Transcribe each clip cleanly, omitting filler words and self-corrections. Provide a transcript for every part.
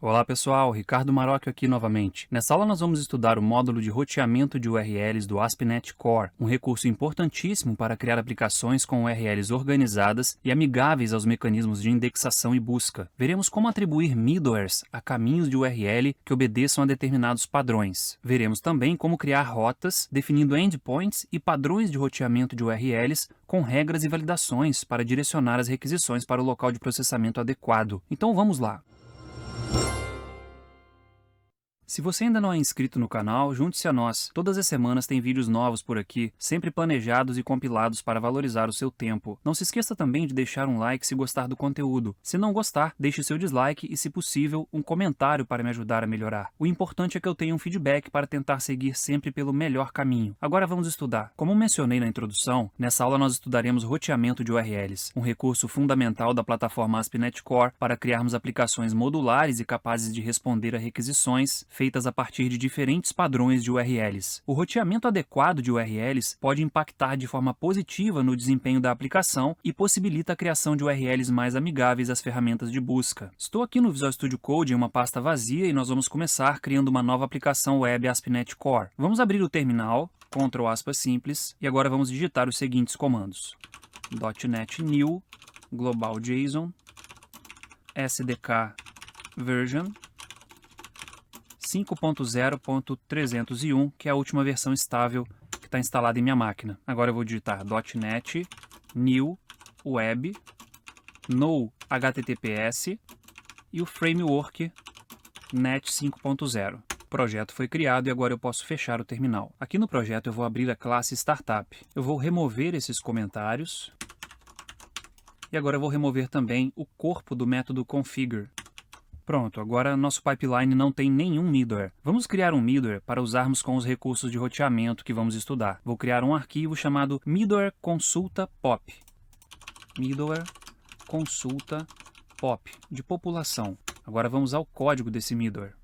Olá pessoal, Ricardo Marocchio aqui novamente. Nessa aula nós vamos estudar o módulo de roteamento de URLs do ASP.NET Core, um recurso importantíssimo para criar aplicações com URLs organizadas e amigáveis aos mecanismos de indexação e busca. Veremos como atribuir middlewares a caminhos de URL que obedeçam a determinados padrões. Veremos também como criar rotas, definindo endpoints e padrões de roteamento de URLs com regras e validações para direcionar as requisições para o local de processamento adequado. Então vamos lá! Se você ainda não é inscrito no canal, junte-se a nós. Todas as semanas tem vídeos novos por aqui, sempre planejados e compilados para valorizar o seu tempo. Não se esqueça também de deixar um like se gostar do conteúdo. Se não gostar, deixe seu dislike e, se possível, um comentário para me ajudar a melhorar. O importante é que eu tenha um feedback para tentar seguir sempre pelo melhor caminho. Agora vamos estudar. Como mencionei na introdução, nessa aula nós estudaremos roteamento de URLs, um recurso fundamental da plataforma ASP.NET Core para criarmos aplicações modulares e capazes de responder a requisições feitas a partir de diferentes padrões de URLs. O roteamento adequado de URLs pode impactar de forma positiva no desempenho da aplicação e possibilita a criação de URLs mais amigáveis às ferramentas de busca. Estou aqui no Visual Studio Code em uma pasta vazia e nós vamos começar criando uma nova aplicação web ASP.NET Core. Vamos abrir o terminal, Ctrl aspas simples, e agora vamos digitar os seguintes comandos: .NET New, Global JSON, SDK Version 5.0.301, que é a última versão estável que está instalada em minha máquina. Agora eu vou digitar .NET New Web No HTTPS e o framework NET 5.0. O projeto foi criado e agora eu posso fechar o terminal. Aqui no projeto eu vou abrir a classe Startup. Eu vou remover esses comentários e agora eu vou remover também o corpo do método configure. Pronto, agora nosso pipeline não tem nenhum middleware. Vamos criar um middleware para usarmos com os recursos de roteamento que vamos estudar. Vou criar um arquivo chamado middleware consulta pop. Middleware consulta pop, de população. Agora vamos ao código desse middleware.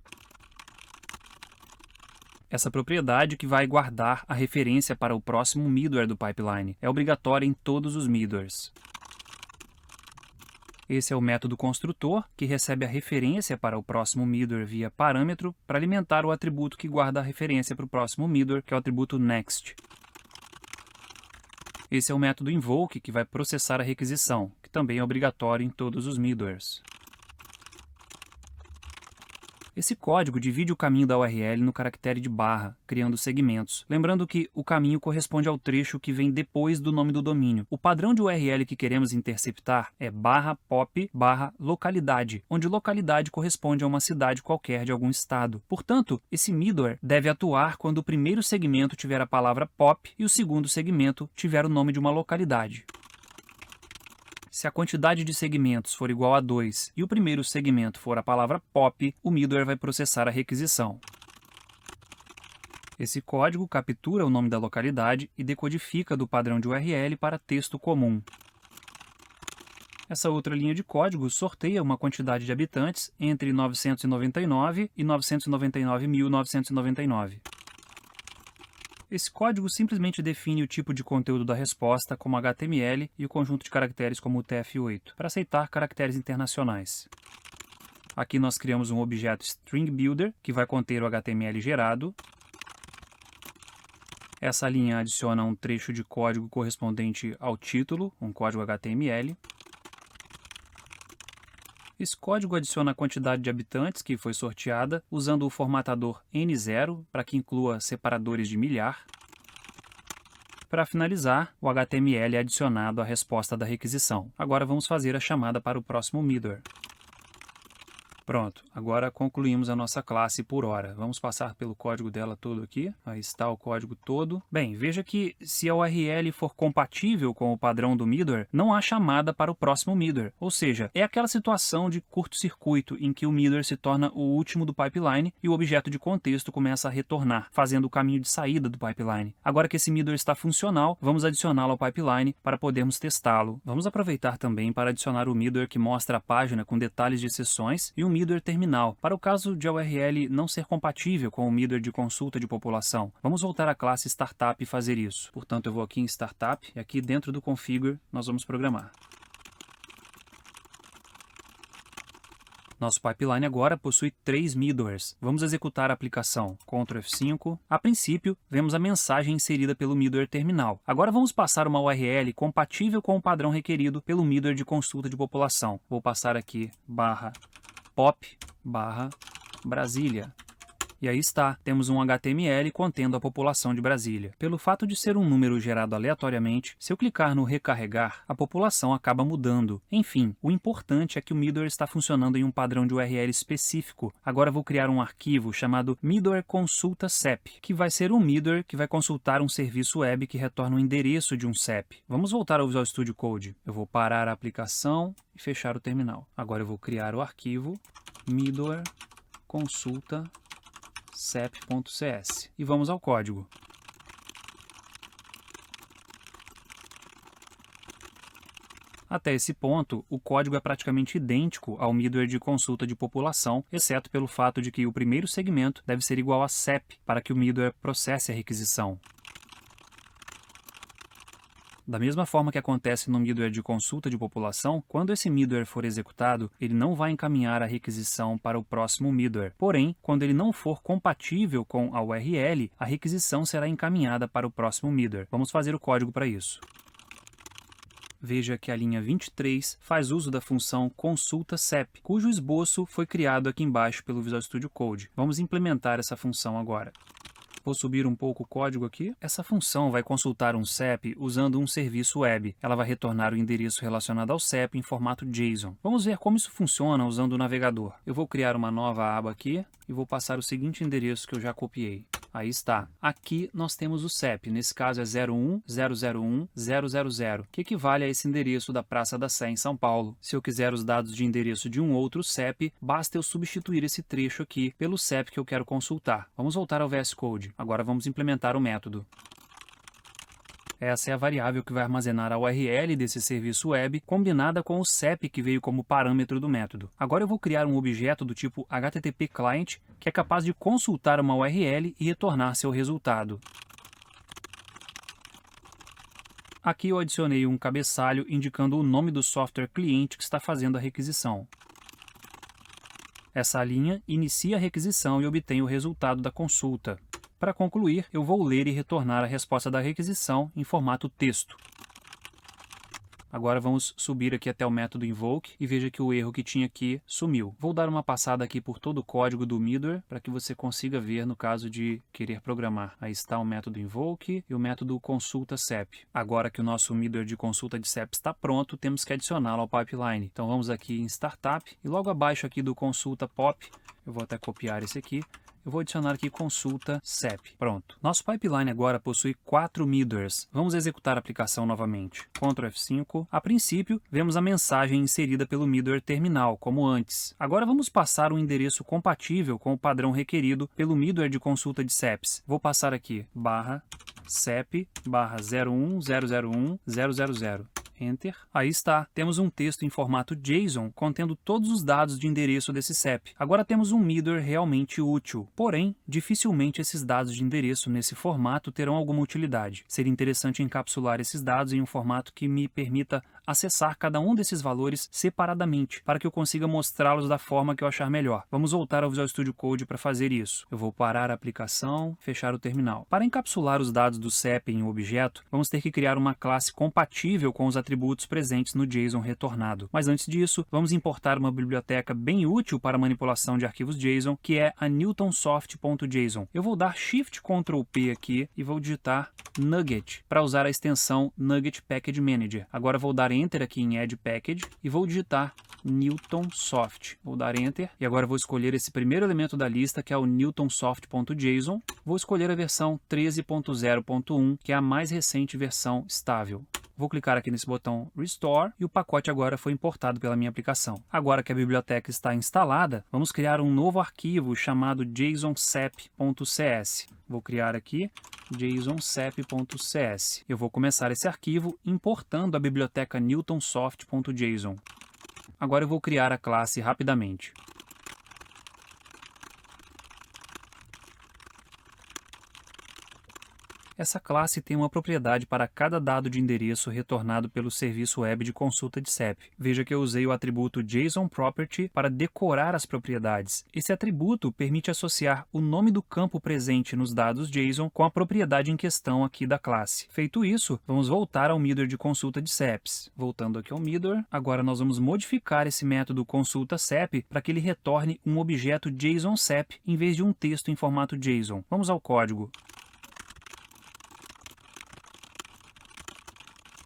Essa propriedade que vai guardar a referência para o próximo middleware do pipeline. É obrigatória em todos os middlewares. Esse é o método construtor, que recebe a referência para o próximo middleware via parâmetro para alimentar o atributo que guarda a referência para o próximo middleware, que é o atributo next. Esse é o método invoke, que vai processar a requisição, que também é obrigatório em todos os middlewares. Esse código divide o caminho da URL no caractere de barra, criando segmentos. Lembrando que o caminho corresponde ao trecho que vem depois do nome do domínio. O padrão de URL que queremos interceptar é /pop/localidade, onde localidade corresponde a uma cidade qualquer de algum estado. Portanto, esse middleware deve atuar quando o primeiro segmento tiver a palavra pop e o segundo segmento tiver o nome de uma localidade. Se a quantidade de segmentos for igual a 2 e o primeiro segmento for a palavra pop, o middleware vai processar a requisição. Esse código captura o nome da localidade e decodifica do padrão de URL para texto comum. Essa outra linha de código sorteia uma quantidade de habitantes entre 999 e 999.999. Esse código simplesmente define o tipo de conteúdo da resposta como HTML e o conjunto de caracteres como UTF-8, para aceitar caracteres internacionais. Aqui nós criamos um objeto String Builder, que vai conter o HTML gerado. Essa linha adiciona um trecho de código correspondente ao título, um código HTML. Esse código adiciona a quantidade de habitantes que foi sorteada usando o formatador N0 para que inclua separadores de milhar. Para finalizar, o HTML é adicionado à resposta da requisição. Agora vamos fazer a chamada para o próximo middleware. Pronto, agora concluímos a nossa classe por hora. Vamos passar pelo código dela todo aqui. Aí está o código todo. Bem, veja que se a URL for compatível com o padrão do middleware, não há chamada para o próximo middleware. Ou seja, é aquela situação de curto-circuito em que o middleware se torna o último do pipeline e o objeto de contexto começa a retornar, fazendo o caminho de saída do pipeline. Agora que esse middleware está funcional, vamos adicioná-lo ao pipeline para podermos testá-lo. Vamos aproveitar também para adicionar o middleware que mostra a página com detalhes de sessões e um middleware terminal, para o caso de a URL não ser compatível com o middleware de consulta de população. Vamos voltar à classe Startup e fazer isso. Portanto, eu vou aqui em Startup e aqui dentro do Configure nós vamos programar. Nosso pipeline agora possui 3 middlewares. Vamos executar a aplicação. Ctrl F5. A princípio, vemos a mensagem inserida pelo middleware terminal. Agora vamos passar uma URL compatível com o padrão requerido pelo middleware de consulta de população. Vou passar aqui /pop/Brasília. E aí está, temos um HTML contendo a população de Brasília. Pelo fato de ser um número gerado aleatoriamente, se eu clicar no recarregar, a população acaba mudando. Enfim, o importante é que o middleware está funcionando em um padrão de URL específico. Agora vou criar um arquivo chamado middleware consulta CEP, que vai ser um middleware que vai consultar um serviço web que retorna o endereço de um CEP. Vamos voltar ao Visual Studio Code. Eu vou parar a aplicação e fechar o terminal. Agora eu vou criar o arquivo middleware consulta cep.cs e vamos ao código. Até esse ponto, o código é praticamente idêntico ao middleware de consulta de população, exceto pelo fato de que o primeiro segmento deve ser igual a CEP para que o middleware processe a requisição. Da mesma forma que acontece no middleware de consulta de população, quando esse middleware for executado, ele não vai encaminhar a requisição para o próximo middleware. Porém, quando ele não for compatível com a URL, a requisição será encaminhada para o próximo middleware. Vamos fazer o código para isso. Veja que a linha 23 faz uso da função consulta CEP, cujo esboço foi criado aqui embaixo pelo Visual Studio Code. Vamos implementar essa função agora. Vou subir um pouco o código aqui. Essa função vai consultar um CEP usando um serviço web. Ela vai retornar o endereço relacionado ao CEP em formato JSON. Vamos ver como isso funciona usando o navegador. Eu vou criar uma nova aba aqui e vou passar o seguinte endereço que eu já copiei. Aí está. Aqui nós temos o CEP, nesse caso é 01001000, que equivale a esse endereço da Praça da Sé em São Paulo. Se eu quiser os dados de endereço de um outro CEP, basta eu substituir esse trecho aqui pelo CEP que eu quero consultar. Vamos voltar ao VS Code. Agora vamos implementar o método. Essa é a variável que vai armazenar a URL desse serviço web combinada com o CEP que veio como parâmetro do método. Agora eu vou criar um objeto do tipo HTTP Client que é capaz de consultar uma URL e retornar seu resultado. Aqui eu adicionei um cabeçalho indicando o nome do software cliente que está fazendo a requisição. Essa linha inicia a requisição e obtém o resultado da consulta. Para concluir, eu vou ler e retornar a resposta da requisição em formato texto. Agora vamos subir aqui até o método invoke e veja que o erro que tinha aqui sumiu. Vou dar uma passada aqui por todo o código do middleware para que você consiga ver no caso de querer programar. Aí está o método invoke e o método consulta CEP. Agora que o nosso middleware de consulta de CEP está pronto, temos que adicioná-lo ao pipeline. Então vamos aqui em Startup e logo abaixo aqui do consulta POP, eu vou até copiar esse aqui. Eu vou adicionar aqui consulta CEP. Pronto. Nosso pipeline agora possui 4 middlewares. Vamos executar a aplicação novamente. Ctrl F5. A princípio, vemos a mensagem inserida pelo middleware terminal, como antes. Agora vamos passar um endereço compatível com o padrão requerido pelo middleware de consulta de CEPs. Vou passar aqui /CEP/010010000. Enter. Aí está, temos um texto em formato JSON contendo todos os dados de endereço desse CEP. Agora temos um middleware realmente útil. Porém, dificilmente esses dados de endereço nesse formato terão alguma utilidade. Seria interessante encapsular esses dados em um formato que me permita acessar cada um desses valores separadamente, para que eu consiga mostrá-los da forma que eu achar melhor. Vamos voltar ao Visual Studio Code para fazer isso. Eu vou parar a aplicação, fechar o terminal. Para encapsular os dados do CEP em um objeto, vamos ter que criar uma classe compatível com os atributos presentes no JSON retornado. Mas antes disso, vamos importar uma biblioteca bem útil para manipulação de arquivos JSON, que é a newtonsoft.json. Eu vou dar Shift Ctrl P aqui e vou digitar Nugget para usar a extensão Nugget Package Manager. Agora vou dar Enter aqui em Add Package e vou digitar newtonsoft. Vou dar Enter e agora vou escolher esse primeiro elemento da lista, que é o newtonsoft.json. Vou escolher a versão 13.0.1, que é a mais recente versão estável. Vou clicar aqui nesse botão Restore e o pacote agora foi importado pela minha aplicação. Agora que a biblioteca está instalada, vamos criar um novo arquivo chamado JSONCEP.cs. Vou criar aqui JSONCEP.cs. Eu vou começar esse arquivo importando a biblioteca newtonsoft.json. Agora eu vou criar a classe rapidamente. Essa classe tem uma propriedade para cada dado de endereço retornado pelo serviço web de consulta de CEP. Veja que eu usei o atributo JSON_Property para decorar as propriedades. Esse atributo permite associar o nome do campo presente nos dados JSON com a propriedade em questão aqui da classe. Feito isso, vamos voltar ao middleware de consulta de CEPs. Voltando aqui ao middleware, agora nós vamos modificar esse método consulta CEP para que ele retorne um objeto JSON CEP em vez de um texto em formato JSON. Vamos ao código.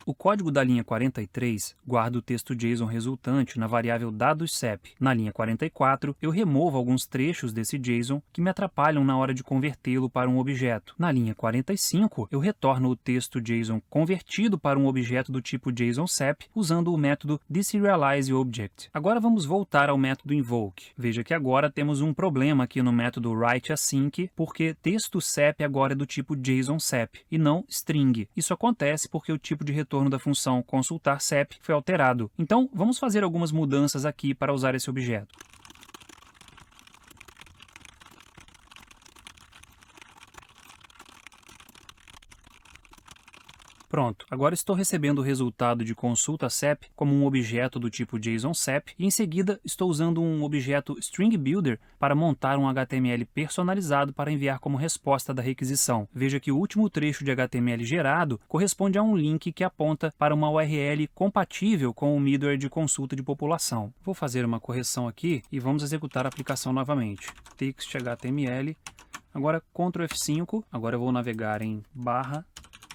O código da linha 43 guarda o texto JSON resultante na variável dados CEP. Na linha 44, eu removo alguns trechos desse JSON que me atrapalham na hora de convertê-lo para um objeto. Na linha 45, eu retorno o texto JSON convertido para um objeto do tipo JSON CEP usando o método deserializeObject. Agora vamos voltar ao método invoke. Veja que agora temos um problema aqui no método writeAsync, porque texto CEP agora é do tipo JSON CEP e não string. Isso acontece porque o tipo de retorno da função consultar CEP foi alterado. Então, vamos fazer algumas mudanças aqui para usar esse objeto. Pronto, agora estou recebendo o resultado de consulta CEP como um objeto do tipo JSON CEP e em seguida estou usando um objeto String Builder para montar um HTML personalizado para enviar como resposta da requisição. Veja que o último trecho de HTML gerado corresponde a um link que aponta para uma URL compatível com o middleware de consulta de população. Vou fazer uma correção aqui e vamos executar a aplicação novamente. Text HTML, agora Ctrl F5, agora eu vou navegar em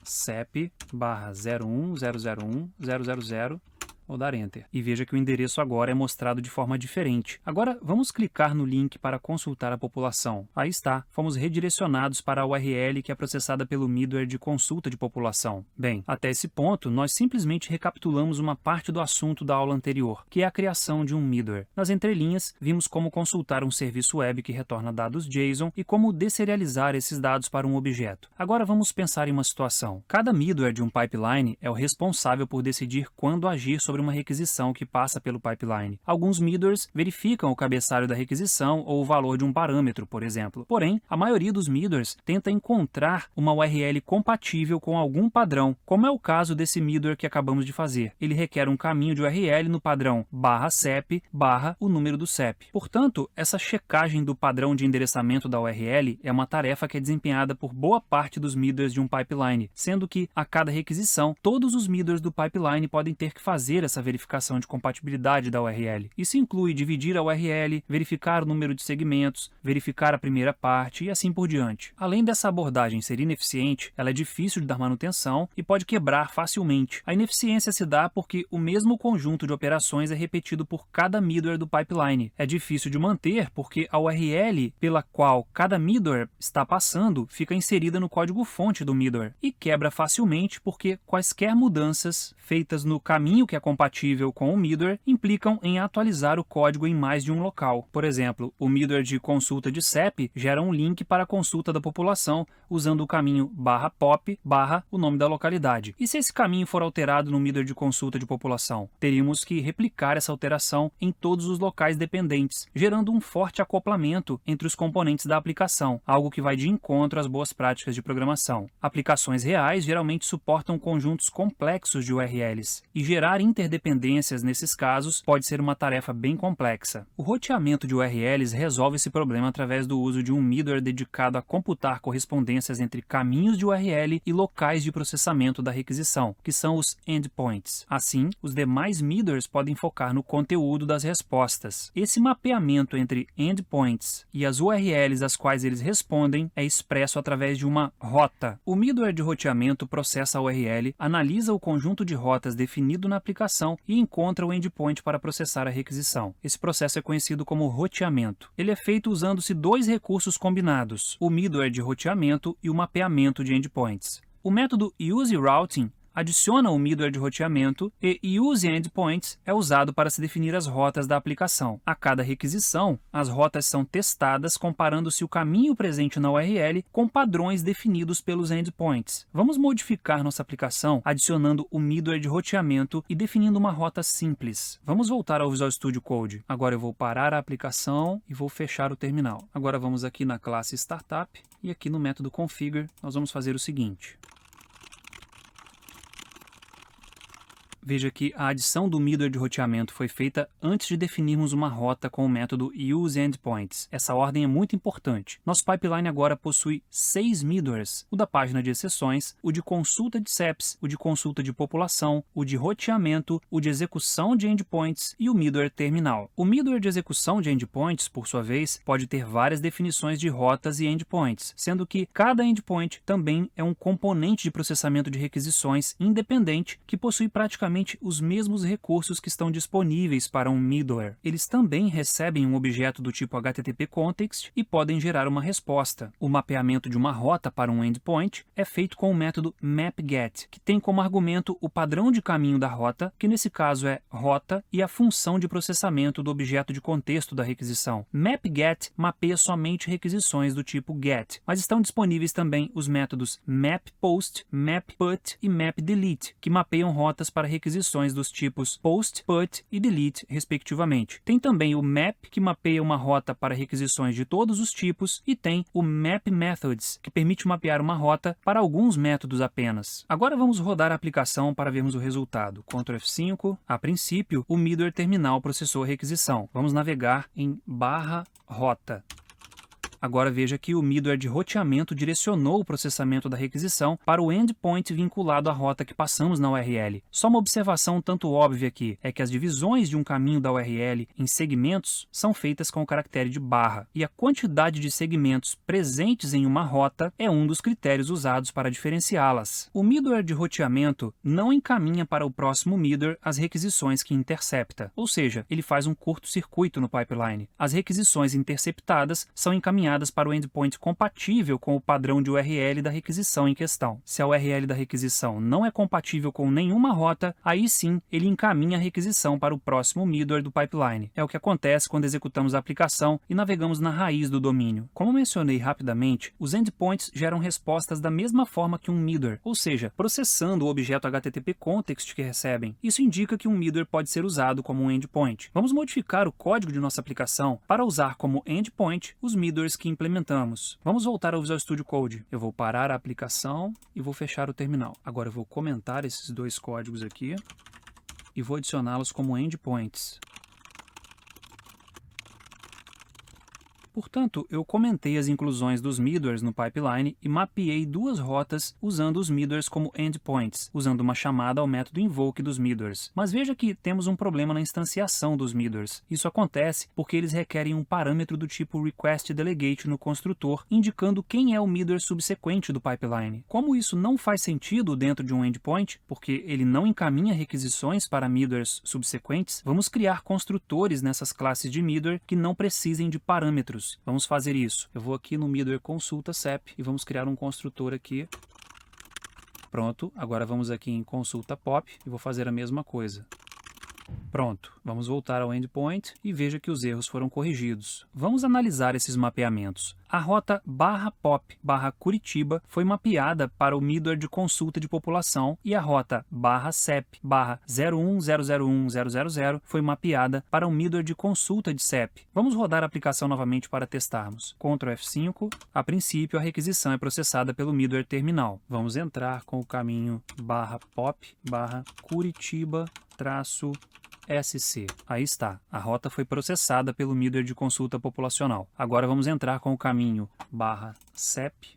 /CEP/01001.000, vou dar Enter. E veja que o endereço agora é mostrado de forma diferente. Agora vamos clicar no link para consultar a população. Aí está, fomos redirecionados para a URL que é processada pelo middleware de consulta de população. Bem, até esse ponto, nós simplesmente recapitulamos uma parte do assunto da aula anterior, que é a criação de um middleware. Nas entrelinhas, vimos como consultar um serviço web que retorna dados JSON e como deserializar esses dados para um objeto. Agora vamos pensar em uma situação. Cada middleware de um pipeline é o responsável por decidir quando agir sobre uma requisição que passa pelo pipeline. Alguns middlewares verificam o cabeçalho da requisição ou o valor de um parâmetro, por exemplo. Porém, a maioria dos middlewares tenta encontrar uma URL compatível com algum padrão, como é o caso desse middleware que acabamos de fazer. Ele requer um caminho de URL no padrão /CEP/ o número do CEP. Portanto, essa checagem do padrão de endereçamento da URL é uma tarefa que é desempenhada por boa parte dos middlewares de um pipeline, sendo que, a cada requisição, todos os middlewares do pipeline podem ter que fazer essa verificação de compatibilidade da URL. Isso inclui dividir a URL, verificar o número de segmentos, verificar a primeira parte e assim por diante. Além dessa abordagem ser ineficiente, ela é difícil de dar manutenção e pode quebrar facilmente. A ineficiência se dá porque o mesmo conjunto de operações é repetido por cada middleware do pipeline. É difícil de manter porque a URL pela qual cada middleware está passando fica inserida no código-fonte do middleware e quebra facilmente porque quaisquer mudanças feitas no caminho que é compatível com o middleware implicam em atualizar o código em mais de um local. Por exemplo, o middleware de consulta de CEP gera um link para a consulta da população usando o caminho /pop/ o nome da localidade. E se esse caminho for alterado no middleware de consulta de população? Teríamos que replicar essa alteração em todos os locais dependentes, gerando um forte acoplamento entre os componentes da aplicação, algo que vai de encontro às boas práticas de programação. Aplicações reais geralmente suportam conjuntos complexos de URLs, e gerar interdependências nesses casos pode ser uma tarefa bem complexa. O roteamento de URLs resolve esse problema através do uso de um middleware dedicado a computar correspondências entre caminhos de URL e locais de processamento da requisição, que são os endpoints. Assim, os demais middlewares podem focar no conteúdo das respostas. Esse mapeamento entre endpoints e as URLs às quais eles respondem é expresso através de uma rota. O middleware de roteamento processa a URL, analisa o conjunto de rotas definido na aplicação e encontra o endpoint para processar a requisição.Esse processo é conhecido como roteamento. Ele é feito usando-se dois recursos combinados, o middleware de roteamento e o mapeamento de endpoints. O método useRouting adiciona o middleware de roteamento e use endpoints é usado para se definir as rotas da aplicação. A cada requisição, as rotas são testadas comparando-se o caminho presente na URL com padrões definidos pelos endpoints. Vamos modificar nossa aplicação adicionando o middleware de roteamento e definindo uma rota simples. Vamos voltar ao Visual Studio Code. Agora eu vou parar a aplicação e vou fechar o terminal. Agora vamos aqui na classe Startup e aqui no método Configure nós vamos fazer o seguinte. Veja que a adição do middleware de roteamento foi feita antes de definirmos uma rota com o método useEndpoints. Essa ordem é muito importante. Nosso pipeline agora possui 6 middlewares: o da página de exceções, o de consulta de CEPs, o de consulta de população, o de roteamento, o de execução de endpoints e o middleware terminal. O middleware de execução de endpoints, por sua vez, pode ter várias definições de rotas e endpoints, sendo que cada endpoint também é um componente de processamento de requisições independente que possui praticamente os mesmos recursos que estão disponíveis para um middleware. Eles também recebem um objeto do tipo HTTP Context e podem gerar uma resposta. O mapeamento de uma rota para um endpoint é feito com o método mapGet, que tem como argumento o padrão de caminho da rota, que nesse caso é rota, e a função de processamento do objeto de contexto da requisição. MapGet mapeia somente requisições do tipo GET, mas estão disponíveis também os métodos mapPost, mapPut e mapDelete, que mapeiam rotas para requisições dos tipos post, put e delete, respectivamente. Tem também o map, que mapeia uma rota para requisições de todos os tipos, e tem o mapMethods, que permite mapear uma rota para alguns métodos apenas. Agora vamos rodar a aplicação para vermos o resultado. Ctrl F5. A princípio, o middleware terminal processou a requisição. Vamos navegar em /rota. Agora veja que o middleware de roteamento direcionou o processamento da requisição para o endpoint vinculado à rota que passamos na URL. Só uma observação tanto óbvia aqui é que as divisões de um caminho da URL em segmentos são feitas com o caractere de barra, e a quantidade de segmentos presentes em uma rota é um dos critérios usados para diferenciá-las. O middleware de roteamento não encaminha para o próximo middleware as requisições que intercepta, ou seja, ele faz um curto-circuito no pipeline. As requisições interceptadas são encaminhadas para o endpoint compatível com o padrão de URL da requisição em questão. Se a URL da requisição não é compatível com nenhuma rota, aí sim ele encaminha a requisição para o próximo middleware do pipeline. É o que acontece quando executamos a aplicação e navegamos na raiz do domínio. Como mencionei rapidamente, os endpoints geram respostas da mesma forma que um middleware, ou seja, processando o objeto HTTP Context que recebem. Isso indica que um middleware pode ser usado como um endpoint. Vamos modificar o código de nossa aplicação para usar como endpoint os middlewares que implementamos. Vamos voltar ao Visual Studio Code. Eu vou parar a aplicação e vou fechar o terminal. Agora eu vou comentar esses dois códigos aqui e vou adicioná-los como endpoints. Portanto, eu comentei as inclusões dos middlewares no pipeline e mapeei duas rotas usando os middlewares como endpoints, usando uma chamada ao método invoke dos middlewares. Mas veja que temos um problema na instanciação dos middlewares. Isso acontece porque eles requerem um parâmetro do tipo requestDelegate no construtor, indicando quem é o middleware subsequente do pipeline. Como isso não faz sentido dentro de um endpoint, porque ele não encaminha requisições para middlewares subsequentes, vamos criar construtores nessas classes de middleware que não precisem de parâmetros. Vamos fazer isso. Eu vou aqui no middleware consulta CEP e vamos criar um construtor aqui. Pronto, agora vamos aqui em consulta POP e vou fazer a mesma coisa. Pronto, vamos voltar ao endpoint e veja que os erros foram corrigidos. Vamos analisar esses mapeamentos. A rota /pop/Curitiba foi mapeada para o middleware de consulta de população e a rota /CEP/010010000 foi mapeada para o middleware de consulta de CEP. Vamos rodar a aplicação novamente para testarmos. Ctrl F5. A princípio, a requisição é processada pelo middleware terminal. Vamos entrar com o caminho /pop/Curitiba-SC. Aí está, a rota foi processada pelo middleware de consulta populacional. Agora vamos entrar com o caminho /CEP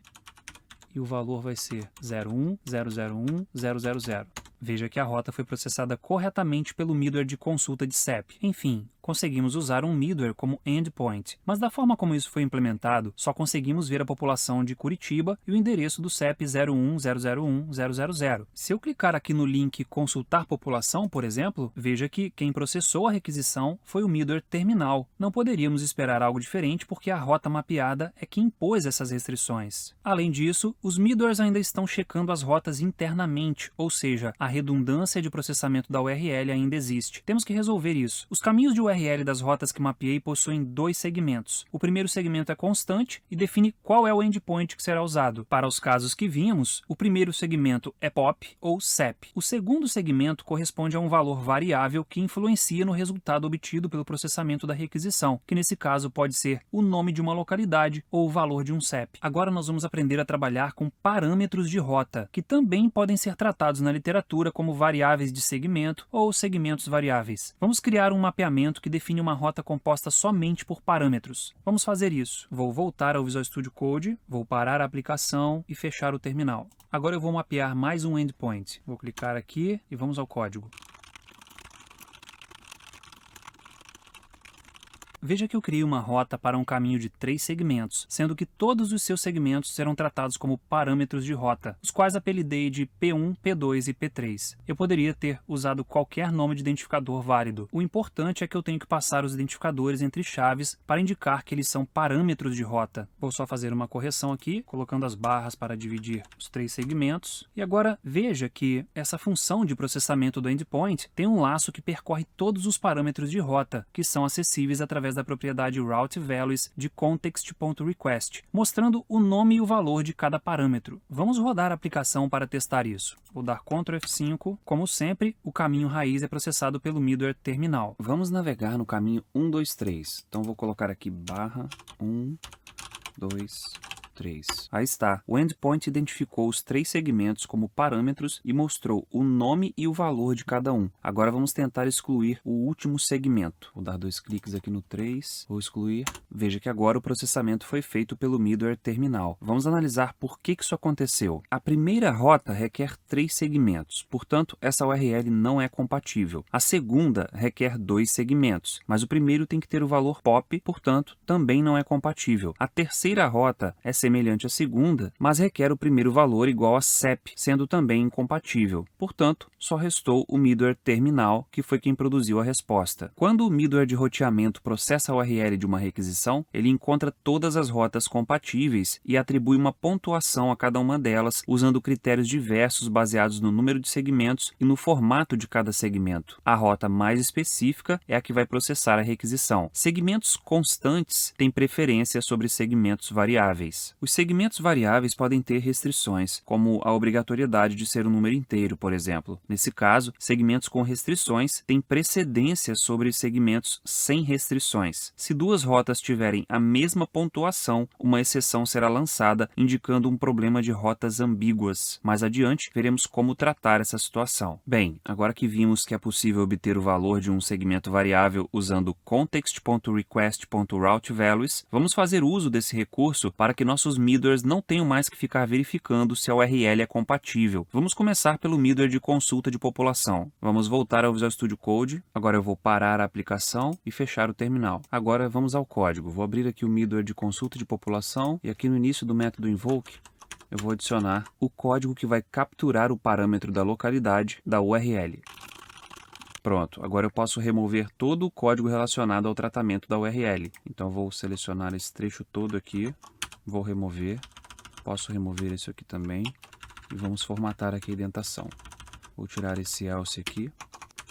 e o valor vai ser 010010000. Veja que a rota foi processada corretamente pelo middleware de consulta de CEP. Enfim, conseguimos usar um middleware como endpoint, mas da forma como isso foi implementado, só conseguimos ver a população de Curitiba e o endereço do CEP 01001.000. Se eu clicar aqui no link Consultar População, por exemplo, veja que quem processou a requisição foi o middleware terminal. Não poderíamos esperar algo diferente porque a rota mapeada é que impôs essas restrições. Além disso, os middlewares ainda estão checando as rotas internamente, ou seja, a redundância de processamento da URL ainda existe. Temos que resolver isso. Os caminhos de URL das rotas que mapeei possuem dois segmentos. O primeiro segmento é constante e define qual é o endpoint que será usado. Para os casos que vimos, o primeiro segmento é POP ou CEP. O segundo segmento corresponde a um valor variável que influencia no resultado obtido pelo processamento da requisição, que nesse caso pode ser o nome de uma localidade ou o valor de um CEP. Agora nós vamos aprender a trabalhar com parâmetros de rota, que também podem ser tratados na literatura como variáveis de segmento ou segmentos variáveis. Vamos criar um mapeamento que define uma rota composta somente por parâmetros. Vamos fazer isso. Vou voltar ao Visual Studio Code, vou parar a aplicação e fechar o terminal. Agora eu vou mapear mais um endpoint. Vou clicar aqui e vamos ao código. Veja que eu criei uma rota para um caminho de 3 segmentos, sendo que todos os seus segmentos serão tratados como parâmetros de rota, os quais apelidei de P1, P2 e P3. Eu poderia ter usado qualquer nome de identificador válido. O importante é que eu tenho que passar os identificadores entre chaves para indicar que eles são parâmetros de rota. Vou só fazer uma correção aqui, colocando as barras para dividir os 3 segmentos. E agora veja que essa função de processamento do endpoint tem um laço que percorre todos os parâmetros de rota, que são acessíveis através da propriedade routeValues de context.request, mostrando o nome e o valor de cada parâmetro. Vamos rodar a aplicação para testar isso. Vou dar Ctrl F5. Como sempre, o caminho raiz é processado pelo middleware terminal. Vamos navegar no caminho 123. Então vou colocar aqui barra 1, 2, 3. Aí está. O endpoint identificou os 3 segmentos como parâmetros e mostrou o nome e o valor de cada um. Agora vamos tentar excluir o último segmento. Vou dar 2 cliques aqui no 3, vou excluir. Veja que agora o processamento foi feito pelo middleware terminal. Vamos analisar por que isso aconteceu. A primeira rota requer 3 segmentos, portanto essa URL não é compatível. A segunda requer 2 segmentos, mas o primeiro tem que ter o valor POP, portanto também não é compatível. A terceira rota é semelhante à segunda, mas requer o primeiro valor igual a CEP, sendo também incompatível. Portanto, só restou o middleware terminal, que foi quem produziu a resposta. Quando o middleware de roteamento processa a URL de uma requisição, ele encontra todas as rotas compatíveis e atribui uma pontuação a cada uma delas, usando critérios diversos baseados no número de segmentos e no formato de cada segmento. A rota mais específica é a que vai processar a requisição. Segmentos constantes têm preferência sobre segmentos variáveis. Os segmentos variáveis podem ter restrições, como a obrigatoriedade de ser um número inteiro, por exemplo. Nesse caso, segmentos com restrições têm precedência sobre segmentos sem restrições. Se duas rotas tiverem a mesma pontuação, uma exceção será lançada, indicando um problema de rotas ambíguas. Mais adiante, veremos como tratar essa situação. Bem, agora que vimos que é possível obter o valor de um segmento variável usando context.request.routeValues, vamos fazer uso desse recurso para que nossos middlewares não tenham mais que ficar verificando se a URL é compatível. Vamos começar pelo middleware de consulta de população. Vamos voltar ao Visual Studio Code. Agora eu vou parar a aplicação e fechar o terminal. Agora vamos ao código. Vou abrir aqui o middleware de consulta de população e aqui no início do método invoke eu vou adicionar o código que vai capturar o parâmetro da localidade da URL. Pronto, agora eu posso remover todo o código relacionado ao tratamento da URL. Então eu vou selecionar esse trecho todo aqui, vou remover, posso remover isso aqui também e vamos formatar aqui a indentação. Vou tirar esse else aqui.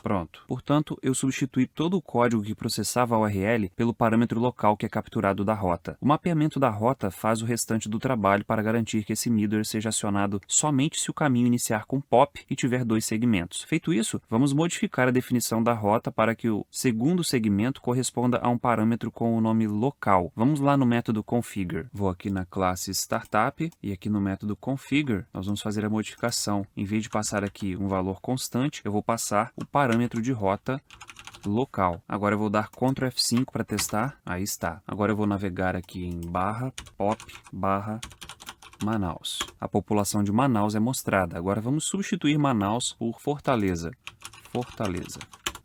Pronto. Portanto, eu substituí todo o código que processava a URL pelo parâmetro local que é capturado da rota. O mapeamento da rota faz o restante do trabalho para garantir que esse middleware seja acionado somente se o caminho iniciar com POP e tiver 2 segmentos. Feito isso, vamos modificar a definição da rota para que o segundo segmento corresponda a um parâmetro com o nome local. Vamos lá no método configure. Vou aqui na classe startup e aqui no método configure nós vamos fazer a modificação. Em vez de passar aqui um valor constante, eu vou passar o parâmetro de rota local. Agora eu vou dar Ctrl F5 para testar. Aí está. Agora eu vou navegar aqui em barra pop barra Manaus. A população de Manaus é mostrada. Agora vamos substituir Manaus por Fortaleza. Fortaleza.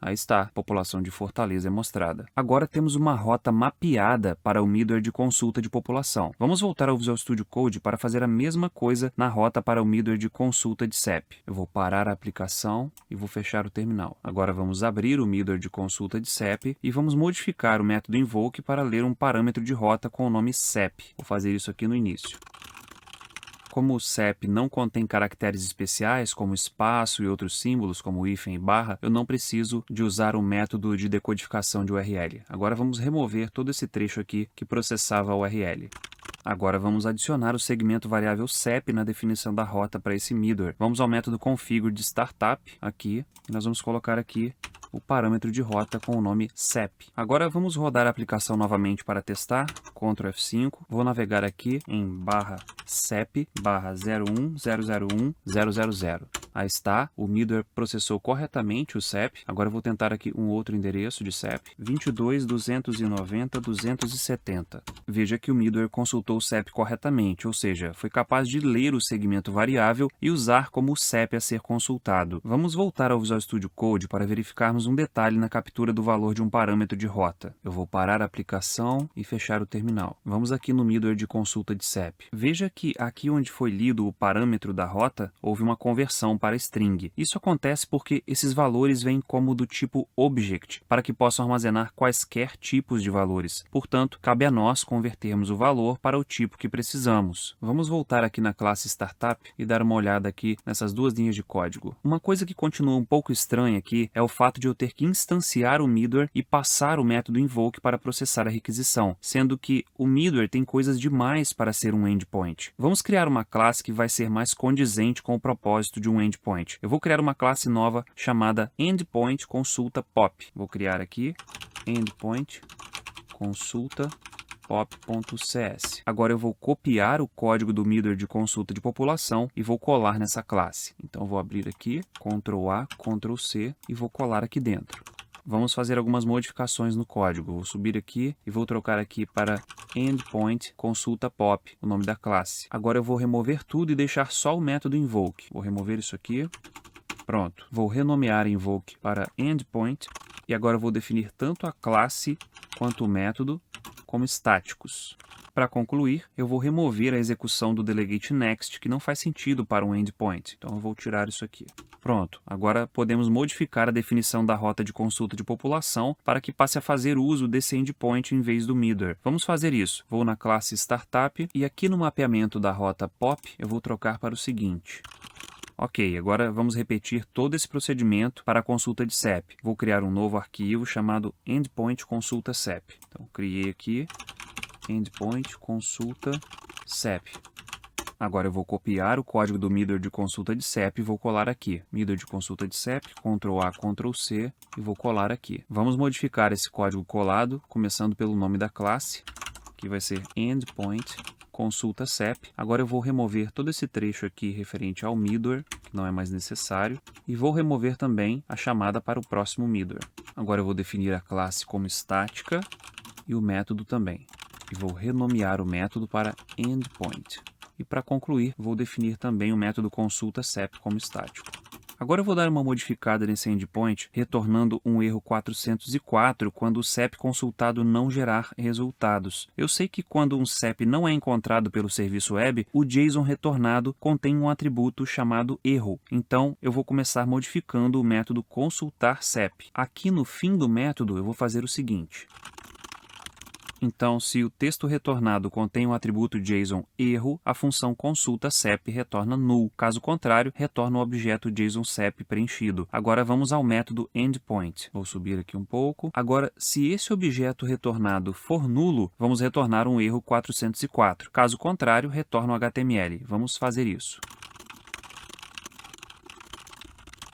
Aí está, a população de Fortaleza é mostrada. Agora temos uma rota mapeada para o middleware de consulta de população. Vamos voltar ao Visual Studio Code para fazer a mesma coisa na rota para o middleware de consulta de CEP. Eu vou parar a aplicação e vou fechar o terminal. Agora vamos abrir o middleware de consulta de CEP e vamos modificar o método invoke para ler um parâmetro de rota com o nome CEP. Vou fazer isso aqui no início. Como o CEP não contém caracteres especiais, como espaço e outros símbolos, como hífen e barra, eu não preciso de usar o método de decodificação de URL. Agora vamos remover todo esse trecho aqui que processava a URL. Agora vamos adicionar o segmento variável CEP na definição da rota para esse middleware. Vamos ao método configure de startup aqui, e nós vamos colocar aqui o parâmetro de rota com o nome CEP. Agora vamos rodar a aplicação novamente para testar. Ctrl F5. Vou navegar aqui em barra CEP barra 01001.000. Aí está, o middleware processou corretamente o CEP. Agora eu vou tentar aqui um outro endereço de CEP, 22.290.270. Veja que o middleware consultou o CEP corretamente, ou seja, foi capaz de ler o segmento variável e usar como o CEP a ser consultado. Vamos voltar ao Visual Studio Code para verificarmos um detalhe na captura do valor de um parâmetro de rota. Eu vou parar a aplicação e fechar o terminal. Vamos aqui no middleware de consulta de CEP. Veja que aqui onde foi lido o parâmetro da rota, houve uma conversão para string. Isso acontece porque esses valores vêm como do tipo object, para que possam armazenar quaisquer tipos de valores. Portanto, cabe a nós convertermos o valor para o tipo que precisamos. Vamos voltar aqui na classe Startup e dar uma olhada aqui nessas duas linhas de código. Uma coisa que continua um pouco estranha aqui é o fato de eu ter que instanciar o middleware e passar o método invoke para processar a requisição, sendo que o middleware tem coisas demais para ser um endpoint. Vamos criar uma classe que vai ser mais condizente com o propósito de um endpoint. Eu vou criar uma classe nova chamada endpoint consulta pop. Vou criar aqui endpoint consulta pop.cs. Agora eu vou copiar o código do middleware de consulta de população e vou colar nessa classe. Então eu vou abrir aqui, Ctrl A, Ctrl C e vou colar aqui dentro. Vamos fazer algumas modificações no código. Vou subir aqui e vou trocar aqui para endpoint consulta pop, o nome da classe. Agora eu vou remover tudo e deixar só o método invoke. Vou remover isso aqui. Pronto. Vou renomear invoke para endpoint e agora eu vou definir tanto a classe quanto o método como estáticos. Para concluir, eu vou remover a execução do delegate next, que não faz sentido para um endpoint. Então eu vou tirar isso aqui. Pronto, agora podemos modificar a definição da rota de consulta de população para que passe a fazer uso desse endpoint em vez do middleware. Vamos fazer isso. Vou na classe Startup e aqui no mapeamento da rota POP eu vou trocar para o seguinte. Ok, agora vamos repetir todo esse procedimento para a consulta de CEP. Vou criar um novo arquivo chamado endpoint consulta CEP. Então criei aqui endpoint consulta CEP. Agora eu vou copiar o código do middleware de consulta de CEP e vou colar aqui. Middleware de consulta de CEP, Ctrl A, Ctrl C e vou colar aqui. Vamos modificar esse código colado, começando pelo nome da classe, que vai ser endpoint consulta CEP. Agora eu vou remover todo esse trecho aqui referente ao middleware, que não é mais necessário, e vou remover também a chamada para o próximo middleware. Agora eu vou definir a classe como estática e o método também. E vou renomear o método para endpoint. E para concluir, vou definir também o método consulta CEP como estático. Agora eu vou dar uma modificada nesse endpoint, retornando um erro 404 quando o CEP consultado não gerar resultados. Eu sei que quando um CEP não é encontrado pelo serviço web, o JSON retornado contém um atributo chamado erro. Então eu vou começar modificando o método consultar CEP. Aqui no fim do método eu vou fazer o seguinte. Então, se o texto retornado contém um atributo JSON erro, a função consulta CEP retorna null. Caso contrário, retorna o objeto JSON CEP preenchido. Agora vamos ao método endpoint. Vou subir aqui um pouco. Agora, se esse objeto retornado for nulo, vamos retornar um erro 404. Caso contrário, retorna o HTML. Vamos fazer isso.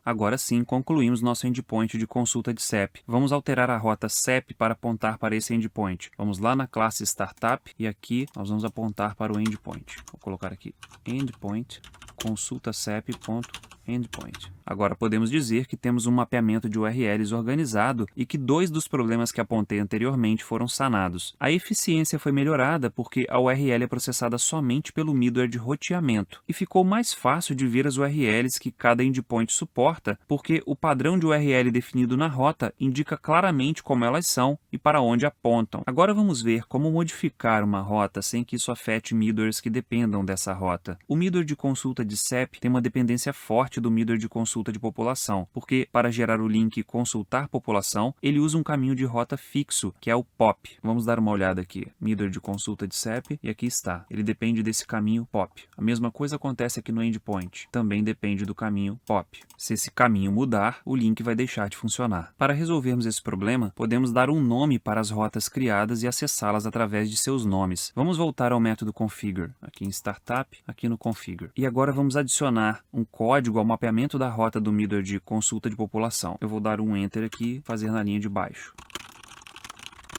Agora sim, concluímos nosso endpoint de consulta de CEP. Vamos alterar a rota CEP para apontar para esse endpoint. Vamos lá na classe Startup e aqui nós vamos apontar para o endpoint. Vou colocar aqui endpoint consulta CEP.endpoint. endpoint. Agora podemos dizer que temos um mapeamento de URLs organizado e que 2 dos problemas que apontei anteriormente foram sanados. A eficiência foi melhorada porque a URL é processada somente pelo middleware de roteamento e ficou mais fácil de ver as URLs que cada endpoint suporta porque o padrão de URL definido na rota indica claramente como elas são e para onde apontam. Agora vamos ver como modificar uma rota sem que isso afete middlewares que dependam dessa rota. O middleware de consulta de CEP tem uma dependência forte do middleware de consulta de população, porque para gerar o link consultar população, ele usa um caminho de rota fixo, que é o POP. Vamos dar uma olhada aqui. Middleware de consulta de CEP, e aqui está. Ele depende desse caminho POP. A mesma coisa acontece aqui no endpoint. Também depende do caminho POP. Se esse caminho mudar, o link vai deixar de funcionar. Para resolvermos esse problema, podemos dar um nome para as rotas criadas e acessá-las através de seus nomes. Vamos voltar ao método configure, aqui em Startup, aqui no configure. E agora vamos adicionar um código ao mapeamento da rota do middleware de consulta de população. Eu vou dar um Enter aqui, fazer na linha de baixo.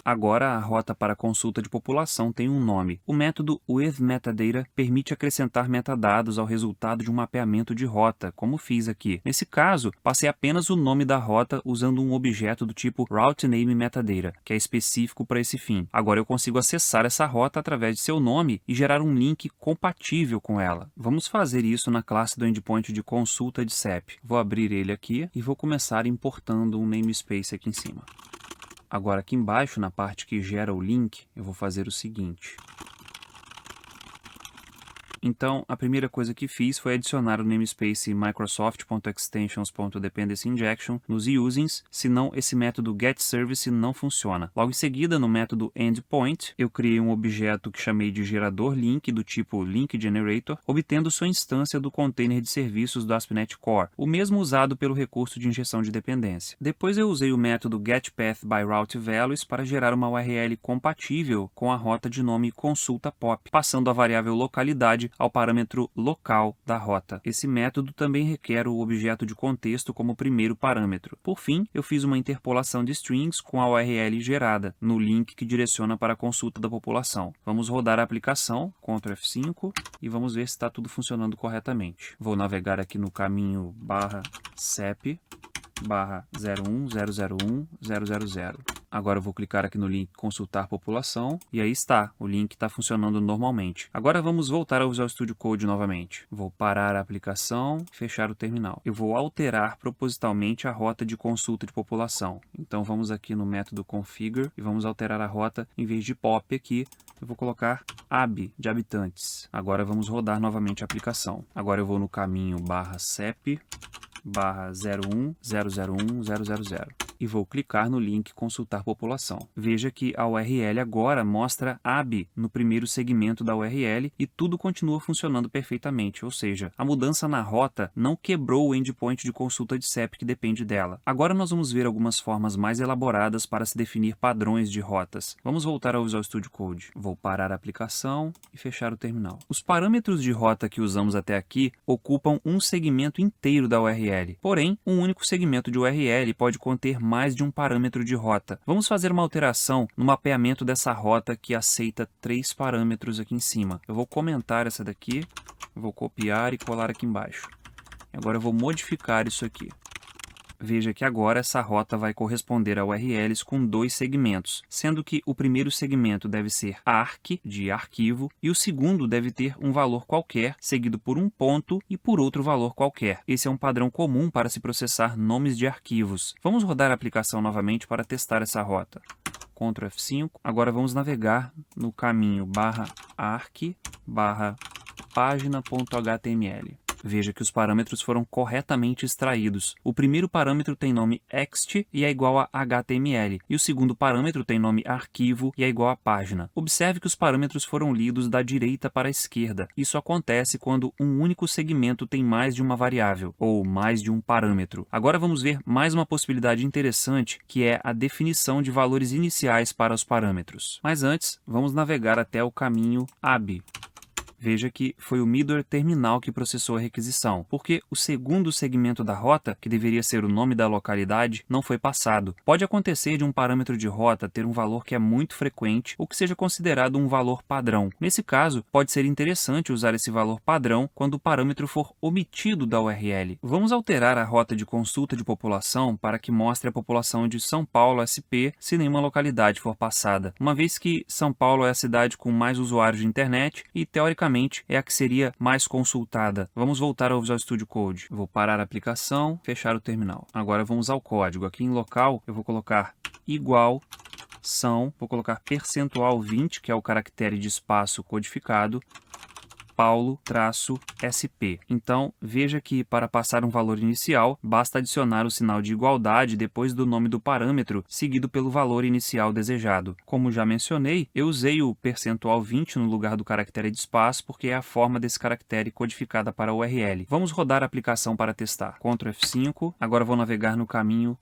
Agora a rota para consulta de população tem um nome. O método withMetadata permite acrescentar metadados ao resultado de um mapeamento de rota, como fiz aqui. Nesse caso, passei apenas o nome da rota usando um objeto do tipo routeNameMetadata, que é específico para esse fim. Agora eu consigo acessar essa rota através de seu nome e gerar um link compatível com ela. Vamos fazer isso na classe do endpoint de consulta de CEP. Vou abrir ele aqui e vou começar importando um namespace aqui em cima. Agora aqui embaixo, na parte que gera o link, eu vou fazer o seguinte. Então, a primeira coisa que fiz foi adicionar o namespace microsoft.extensions.dependencyInjection nos usings, senão esse método getService não funciona. Logo em seguida, no método endpoint, eu criei um objeto que chamei de gerador link do tipo linkGenerator, obtendo sua instância do container de serviços do ASP.NET Core, o mesmo usado pelo recurso de injeção de dependência. Depois eu usei o método getPathByRouteValues para gerar uma URL compatível com a rota de nome consulta POP, passando a variável localidade ao parâmetro local da rota. Esse método também requer o objeto de contexto como primeiro parâmetro. Por fim, eu fiz uma interpolação de strings com a URL gerada no link que direciona para a consulta da população. Vamos rodar a aplicação, Ctrl F5, e vamos ver se está tudo funcionando corretamente. Vou navegar aqui no caminho /cep /01001.000. Agora eu vou clicar aqui no link consultar população e aí está, o link está funcionando normalmente. Agora vamos voltar ao Visual Studio Code novamente. Vou parar a aplicação e fechar o terminal. Eu vou alterar propositalmente a rota de consulta de população. Então vamos aqui no método configure e vamos alterar a rota, em vez de pop aqui, eu vou colocar AB de habitantes. Agora vamos rodar novamente a aplicação. Agora eu vou no caminho /cep /01001.000 e vou clicar no link consultar população. Veja que a URL agora mostra AB no primeiro segmento da URL e tudo continua funcionando perfeitamente, ou seja, a mudança na rota não quebrou o endpoint de consulta de CEP que depende dela. Agora nós vamos ver algumas formas mais elaboradas para se definir padrões de rotas. Vamos voltar ao Visual Studio Code. Vou parar a aplicação e fechar o terminal. Os parâmetros de rota que usamos até aqui ocupam um segmento inteiro da URL. Porém, um único segmento de URL pode conter mais de um parâmetro de rota. Vamos fazer uma alteração no mapeamento dessa rota que aceita 3 parâmetros aqui em cima. Eu vou comentar essa daqui, vou copiar e colar aqui embaixo. Agora eu vou modificar isso aqui. Veja que agora essa rota vai corresponder a URLs com 2 segmentos, sendo que o primeiro segmento deve ser arc, de arquivo, e o segundo deve ter um valor qualquer, seguido por um ponto e por outro valor qualquer. Esse é um padrão comum para se processar nomes de arquivos. Vamos rodar a aplicação novamente para testar essa rota. Ctrl F5. Agora vamos navegar no caminho /arc /página.html. Veja que os parâmetros foram corretamente extraídos. O primeiro parâmetro tem nome ext e é igual a HTML, e o segundo parâmetro tem nome arquivo e é igual a página. Observe que os parâmetros foram lidos da direita para a esquerda. Isso acontece quando um único segmento tem mais de uma variável, ou mais de um parâmetro. Agora vamos ver mais uma possibilidade interessante, que é a definição de valores iniciais para os parâmetros. Mas antes, vamos navegar até o caminho AB. Veja que foi o middleware terminal que processou a requisição, porque o segundo segmento da rota, que deveria ser o nome da localidade, não foi passado. Pode acontecer de um parâmetro de rota ter um valor que é muito frequente ou que seja considerado um valor padrão. Nesse caso, pode ser interessante usar esse valor padrão quando o parâmetro for omitido da URL. Vamos alterar a rota de consulta de população para que mostre a população de São Paulo SP se nenhuma localidade for passada, uma vez que São Paulo é a cidade com mais usuários de internet e, teoricamente, é a que seria mais consultada. Vamos voltar ao Visual Studio Code. Vou parar a aplicação, fechar o terminal. Agora vamos ao código. Aqui em local, eu vou colocar igual vou colocar %20, que é o caractere de espaço codificado, Paulo-SP. Então, veja que para passar um valor inicial, basta adicionar o sinal de igualdade depois do nome do parâmetro, seguido pelo valor inicial desejado. Como já mencionei, eu usei o %20 no lugar do caractere de espaço, porque é a forma desse caractere codificada para a URL. Vamos rodar a aplicação para testar. Ctrl F5, agora vou navegar no caminho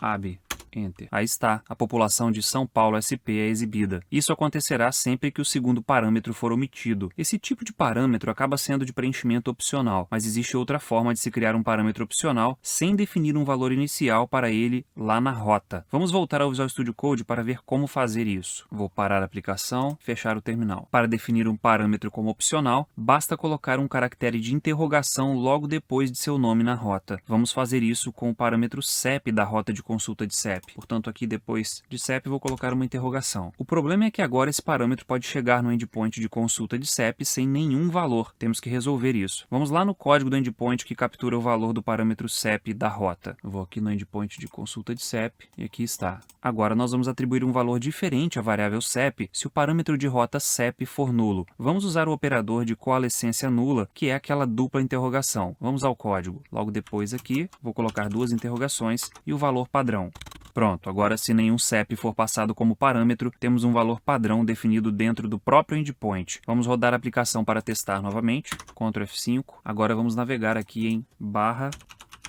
/ab. Enter. Aí está, a população de São Paulo SP é exibida. Isso acontecerá sempre que o segundo parâmetro for omitido. Esse tipo de parâmetro acaba sendo de preenchimento opcional, mas existe outra forma de se criar um parâmetro opcional sem definir um valor inicial para ele lá na rota. Vamos voltar ao Visual Studio Code para ver como fazer isso. Vou parar a aplicação, fechar o terminal. Para definir um parâmetro como opcional, basta colocar um caractere de interrogação logo depois de seu nome na rota. Vamos fazer isso com o parâmetro CEP da rota de consulta de CEP. Portanto, aqui depois de CEP vou colocar uma interrogação. O problema é que agora esse parâmetro pode chegar no endpoint de consulta de CEP sem nenhum valor. Temos que resolver isso. Vamos lá no código do endpoint que captura o valor do parâmetro CEP da rota. Eu vou aqui no endpoint de consulta de CEP e aqui está. Agora nós vamos atribuir um valor diferente à variável CEP se o parâmetro de rota CEP for nulo. Vamos usar o operador de coalescência nula, que é aquela dupla interrogação. Vamos ao código. Logo depois aqui, vou colocar duas interrogações e o valor padrão. Pronto, agora se nenhum CEP for passado como parâmetro, temos um valor padrão definido dentro do próprio endpoint. Vamos rodar a aplicação para testar novamente. Ctrl F5. Agora vamos navegar aqui em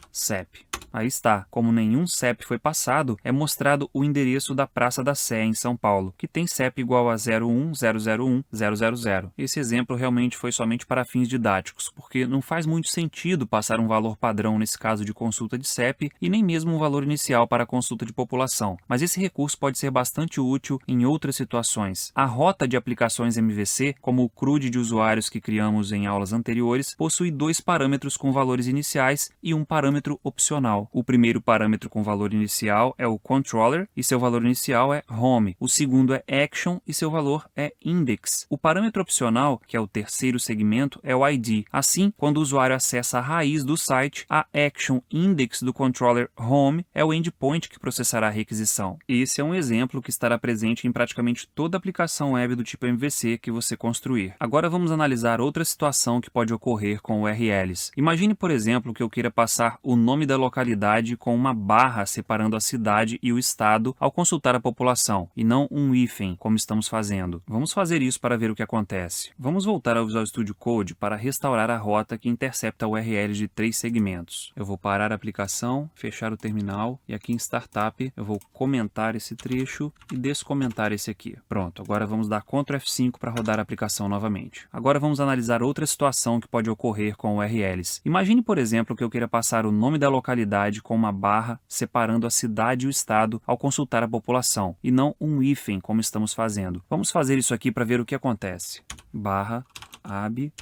/CEP. Aí está, como nenhum CEP foi passado, é mostrado o endereço da Praça da Sé, em São Paulo, que tem CEP igual a 01001.000. Esse exemplo realmente foi somente para fins didáticos, porque não faz muito sentido passar um valor padrão nesse caso de consulta de CEP e nem mesmo um valor inicial para a consulta de população. Mas esse recurso pode ser bastante útil em outras situações. A rota de aplicações MVC, como o CRUD de usuários que criamos em aulas anteriores, possui dois parâmetros com valores iniciais e um parâmetro opcional. O primeiro parâmetro com valor inicial é o controller e seu valor inicial é home. O segundo é action e seu valor é index. O parâmetro opcional, que é o terceiro segmento, é o ID. Assim, quando o usuário acessa a raiz do site, a action index do controller home é o endpoint que processará a requisição. Esse é um exemplo que estará presente em praticamente toda aplicação web do tipo MVC que você construir. Agora vamos analisar outra situação que pode ocorrer com URLs. Imagine, por exemplo, que eu queira passar o nome da localidade com uma barra separando a cidade e o estado ao consultar a população, e não um hífen, como estamos fazendo. Vamos fazer isso para ver o que acontece. Vamos voltar ao Visual Studio Code para restaurar a rota que intercepta URLs de 3 segmentos. Eu vou parar a aplicação, fechar o terminal, e aqui em Startup eu vou comentar esse trecho e descomentar esse aqui. Pronto, agora vamos dar Ctrl F5 para rodar a aplicação novamente. Agora vamos analisar outra situação que pode ocorrer com URLs. Imagine, por exemplo, que eu queira passar o nome da localidade com uma barra separando a cidade e o estado ao consultar a população, e não um hífen, como estamos fazendo. Vamos fazer isso aqui para ver o que acontece. /ab,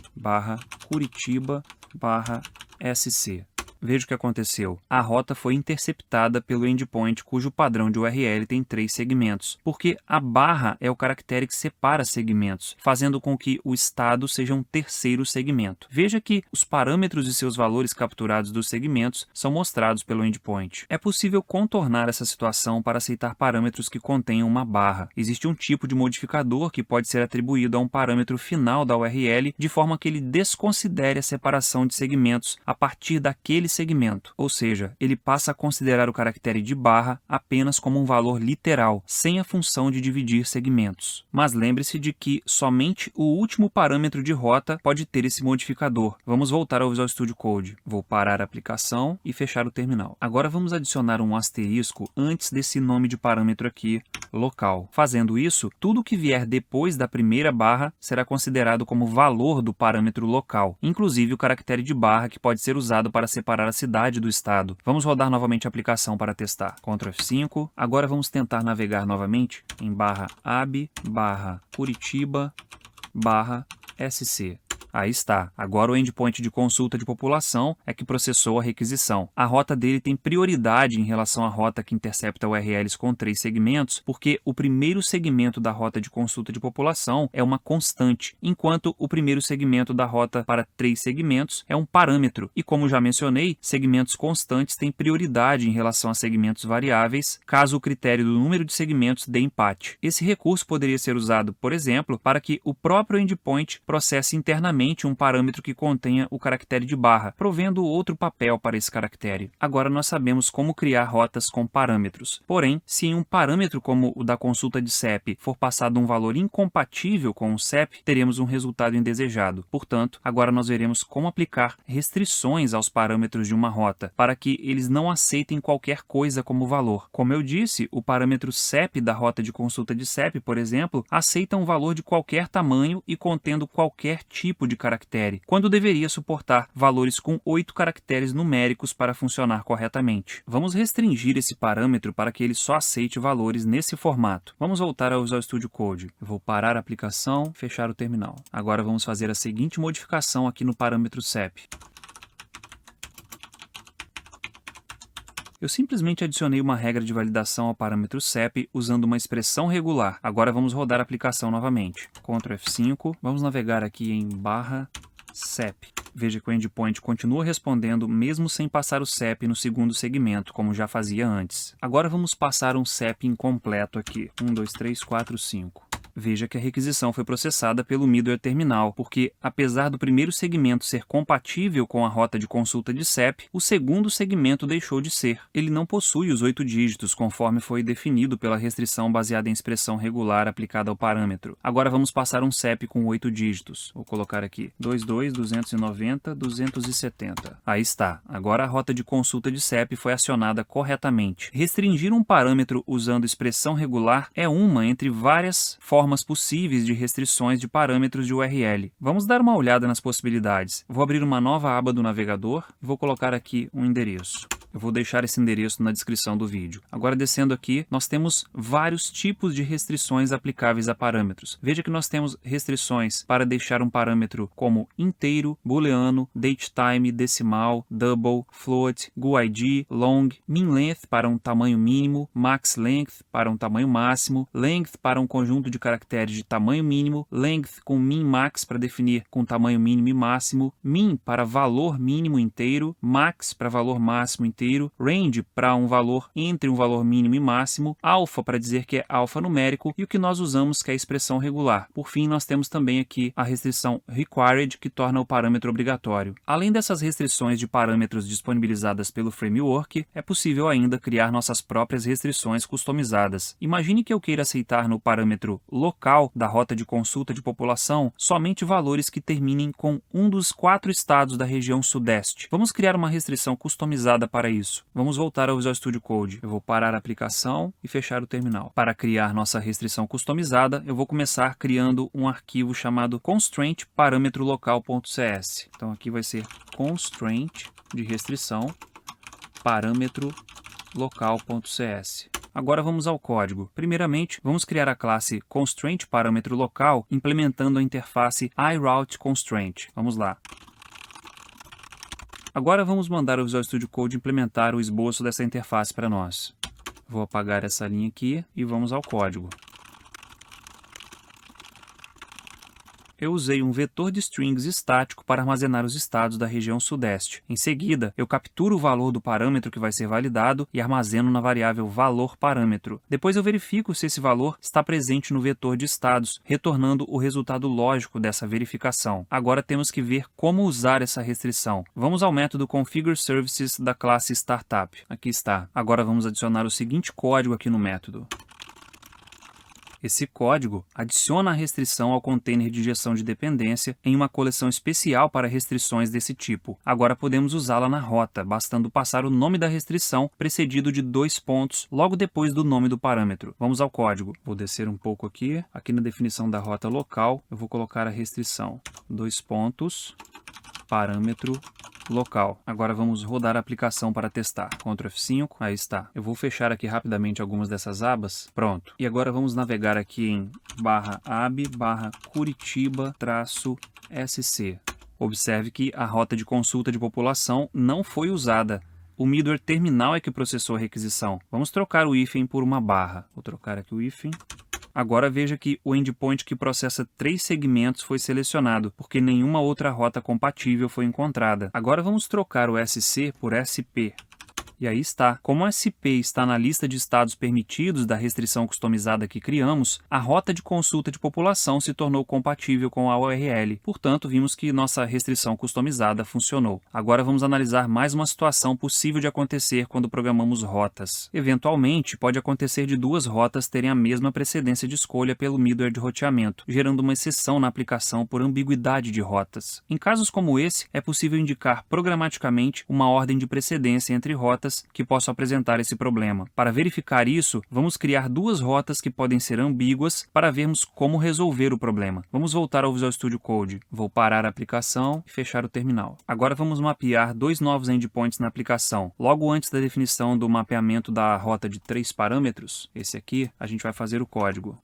/Curitiba, /SC. Veja o que aconteceu. A rota foi interceptada pelo endpoint cujo padrão de URL tem 3 segmentos, porque a barra é o caractere que separa segmentos, fazendo com que o estado seja um terceiro segmento. Veja que os parâmetros e seus valores capturados dos segmentos são mostrados pelo endpoint. É possível contornar essa situação para aceitar parâmetros que contenham uma barra. Existe um tipo de modificador que pode ser atribuído a um parâmetro final da URL de forma que ele desconsidere a separação de segmentos a partir daquele segmento, ou seja, ele passa a considerar o caractere de barra apenas como um valor literal, sem a função de dividir segmentos. Mas lembre-se de que somente o último parâmetro de rota pode ter esse modificador. Vamos voltar ao Visual Studio Code. Vou parar a aplicação e fechar o terminal. Agora vamos adicionar um asterisco antes desse nome de parâmetro aqui, local. Fazendo isso, tudo que vier depois da primeira barra será considerado como valor do parâmetro local, inclusive o caractere de barra que pode ser usado para separar a cidade do estado. Vamos rodar novamente a aplicação para testar. Ctrl F5. Agora vamos tentar navegar novamente em /ab, /Curitiba, /SC. Aí está. Agora o endpoint de consulta de população é que processou a requisição. A rota dele tem prioridade em relação à rota que intercepta URLs com 3 segmentos, porque o primeiro segmento da rota de consulta de população é uma constante, enquanto o primeiro segmento da rota para 3 segmentos é um parâmetro. E como já mencionei, segmentos constantes têm prioridade em relação a segmentos variáveis, caso o critério do número de segmentos dê empate. Esse recurso poderia ser usado, por exemplo, para que o próprio endpoint processe internamente um parâmetro que contenha o caractere de barra, provendo outro papel para esse caractere. Agora nós sabemos como criar rotas com parâmetros. Porém, se em um parâmetro como o da consulta de CEP for passado um valor incompatível com o CEP, teremos um resultado indesejado. Portanto, agora nós veremos como aplicar restrições aos parâmetros de uma rota, para que eles não aceitem qualquer coisa como valor. Como eu disse, o parâmetro CEP da rota de consulta de CEP, por exemplo, aceita um valor de qualquer tamanho e contendo qualquer tipo de caractere, quando deveria suportar valores com 8 caracteres numéricos para funcionar corretamente. Vamos restringir esse parâmetro para que ele só aceite valores nesse formato. Vamos voltar ao Visual Studio Code. Eu vou parar a aplicação, fechar o terminal. Agora vamos fazer a seguinte modificação aqui no parâmetro CEP. Eu simplesmente adicionei uma regra de validação ao parâmetro CEP usando uma expressão regular. Agora vamos rodar a aplicação novamente. Ctrl F5, vamos navegar aqui em /CEP. Veja que o endpoint continua respondendo mesmo sem passar o CEP no segundo segmento, como já fazia antes. Agora vamos passar um CEP incompleto aqui. 1, 2, 3, 4, 5. Veja que a requisição foi processada pelo middleware terminal, porque, apesar do primeiro segmento ser compatível com a rota de consulta de CEP, o segundo segmento deixou de ser. Ele não possui os 8 dígitos, conforme foi definido pela restrição baseada em expressão regular aplicada ao parâmetro. Agora vamos passar um CEP com 8 dígitos. Vou colocar aqui 22, 290, 270. Aí está. Agora a rota de consulta de CEP foi acionada corretamente. Restringir um parâmetro usando expressão regular é uma entre várias formas possíveis de restrições de parâmetros de URL. Vamos dar uma olhada nas possibilidades. Vou abrir uma nova aba do navegador e vou colocar aqui um endereço. Eu vou deixar esse endereço na descrição do vídeo. Agora, descendo aqui, nós temos vários tipos de restrições aplicáveis a parâmetros. Veja que nós temos restrições para deixar um parâmetro como inteiro, booleano, datetime, decimal, double, float, GUID, long, min-length para um tamanho mínimo, max-length para um tamanho máximo, length para um conjunto de caracteres de tamanho mínimo, length com min-max para definir com tamanho mínimo e máximo, min para valor mínimo inteiro, max para valor máximo inteiro, range para um valor entre um valor mínimo e máximo, alpha para dizer que é alfanumérico e o que nós usamos que é a expressão regular. Por fim, nós temos também aqui a restrição required, que torna o parâmetro obrigatório. Além dessas restrições de parâmetros disponibilizadas pelo framework, é possível ainda criar nossas próprias restrições customizadas. Imagine que eu queira aceitar no parâmetro local da rota de consulta de população somente valores que terminem com um dos 4 estados da região sudeste. Vamos criar uma restrição customizada para isso. Vamos voltar ao Visual Studio Code. Eu vou parar a aplicação e fechar o terminal. Para criar nossa restrição customizada, eu vou começar criando um arquivo chamado constraint parâmetro local.cs. Então aqui vai ser constraint de restrição parâmetro local.cs. Agora vamos ao código. Primeiramente, vamos criar a classe constraint parâmetro local implementando a interface iRouteConstraint. Vamos lá. Agora vamos mandar o Visual Studio Code implementar o esboço dessa interface para nós. Vou apagar essa linha aqui e vamos ao código. eu usei um vetor de strings estático para armazenar os estados da região sudeste. Em seguida, eu capturo o valor do parâmetro que vai ser validado e armazeno na variável valor parâmetro. Depois eu verifico se esse valor está presente no vetor de estados, retornando o resultado lógico dessa verificação. Agora temos que ver como usar essa restrição. Vamos ao método Configure Services da classe Startup. Aqui está. Agora vamos adicionar o seguinte código aqui no método. Esse código adiciona a restrição ao container de injeção de dependência em uma coleção especial para restrições desse tipo. Agora podemos usá-la na rota, bastando passar o nome da restrição precedido de 2 pontos logo depois do nome do parâmetro. Vamos ao código. Vou descer um pouco aqui. Aqui na definição da rota local, eu vou colocar a restrição. 2 pontos, parâmetro local. Agora vamos rodar a aplicação para testar. Ctrl F5, aí está. Eu vou fechar aqui rapidamente algumas dessas abas. Pronto. E agora vamos navegar aqui em /ab/Curitiba-SC. Observe que a rota de consulta de população não foi usada. O middleware terminal é que processou a requisição. Vamos trocar o hífen por uma barra. Vou trocar aqui o hífen. Agora veja que o endpoint que processa 3 segmentos foi selecionado, porque nenhuma outra rota compatível foi encontrada. Agora vamos trocar o SC por SP. E aí está. Como o SP está na lista de estados permitidos da restrição customizada que criamos, a rota de consulta de população se tornou compatível com a URL. Portanto, vimos que nossa restrição customizada funcionou. Agora vamos analisar mais uma situação possível de acontecer quando programamos rotas. Eventualmente, pode acontecer de 2 rotas terem a mesma precedência de escolha pelo middleware de roteamento, gerando uma exceção na aplicação por ambiguidade de rotas. Em casos como esse, é possível indicar programaticamente uma ordem de precedência entre rotas que possam apresentar esse problema. Para verificar isso, vamos criar 2 rotas que podem ser ambíguas para vermos como resolver o problema. Vamos voltar ao Visual Studio Code. Vou parar a aplicação e fechar o terminal. Agora vamos mapear 2 novos endpoints na aplicação. Logo antes da definição do mapeamento da rota de 3 parâmetros, esse aqui, a gente vai fazer o código.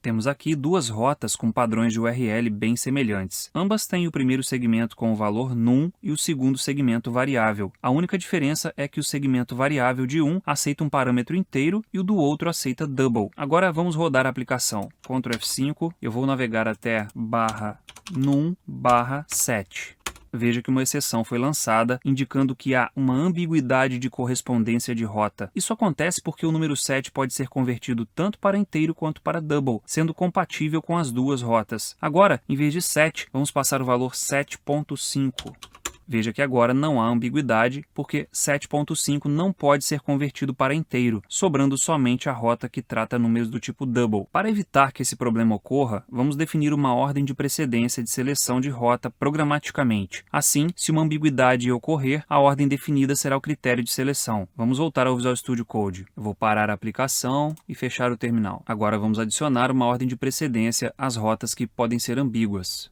Temos aqui 2 rotas com padrões de URL bem semelhantes. Ambas têm o primeiro segmento com o valor num e o segundo segmento variável. A única diferença é que o segmento variável de um aceita um parâmetro inteiro e o do outro aceita double. Agora vamos rodar a aplicação. Ctrl F5, eu vou navegar até /num/set. Veja que uma exceção foi lançada, indicando que há uma ambiguidade de correspondência de rota. Isso acontece porque o número 7 pode ser convertido tanto para inteiro quanto para double, sendo compatível com as 2 rotas. Agora, em vez de 7, vamos passar o valor 7.5. Veja que agora não há ambiguidade, porque 7.5 não pode ser convertido para inteiro, sobrando somente a rota que trata números do tipo double. Para evitar que esse problema ocorra, vamos definir uma ordem de precedência de seleção de rota programaticamente. Assim, se uma ambiguidade ocorrer, a ordem definida será o critério de seleção. Vamos voltar ao Visual Studio Code. Eu vou parar a aplicação e fechar o terminal. Agora vamos adicionar uma ordem de precedência às rotas que podem ser ambíguas.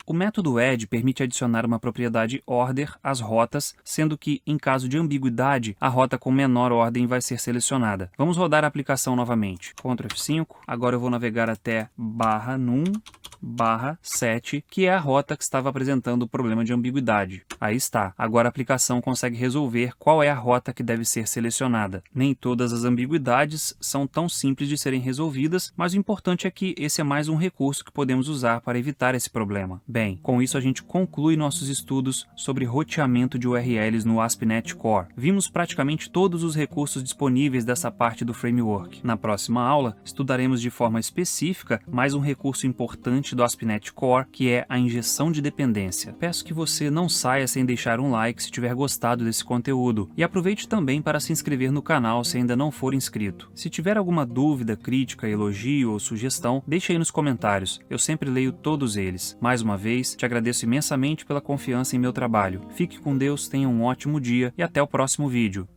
O método add permite adicionar uma propriedade order às rotas, sendo que, em caso de ambiguidade, a rota com menor ordem vai ser selecionada. Vamos rodar a aplicação novamente. Ctrl F5, agora eu vou navegar até /num/set, que é a rota que estava apresentando o problema de ambiguidade. Aí está. Agora a aplicação consegue resolver qual é a rota que deve ser selecionada. Nem todas as ambiguidades são tão simples de serem resolvidas, mas o importante é que esse é mais um recurso que podemos usar para evitar esse problema. Bem, com isso a gente conclui nossos estudos sobre roteamento de URLs no ASP.NET Core. Vimos praticamente todos os recursos disponíveis dessa parte do framework. Na próxima aula, estudaremos de forma específica mais um recurso importante do ASP.NET Core, que é a injeção de dependência. Peço que você não saia sem deixar um like se tiver gostado desse conteúdo, e aproveite também para se inscrever no canal se ainda não for inscrito. Se tiver alguma dúvida, crítica, elogio ou sugestão, deixe aí nos comentários, eu sempre leio todos eles. Mais uma vez, te agradeço imensamente pela confiança em meu trabalho. Fique com Deus, tenha um ótimo dia e até o próximo vídeo.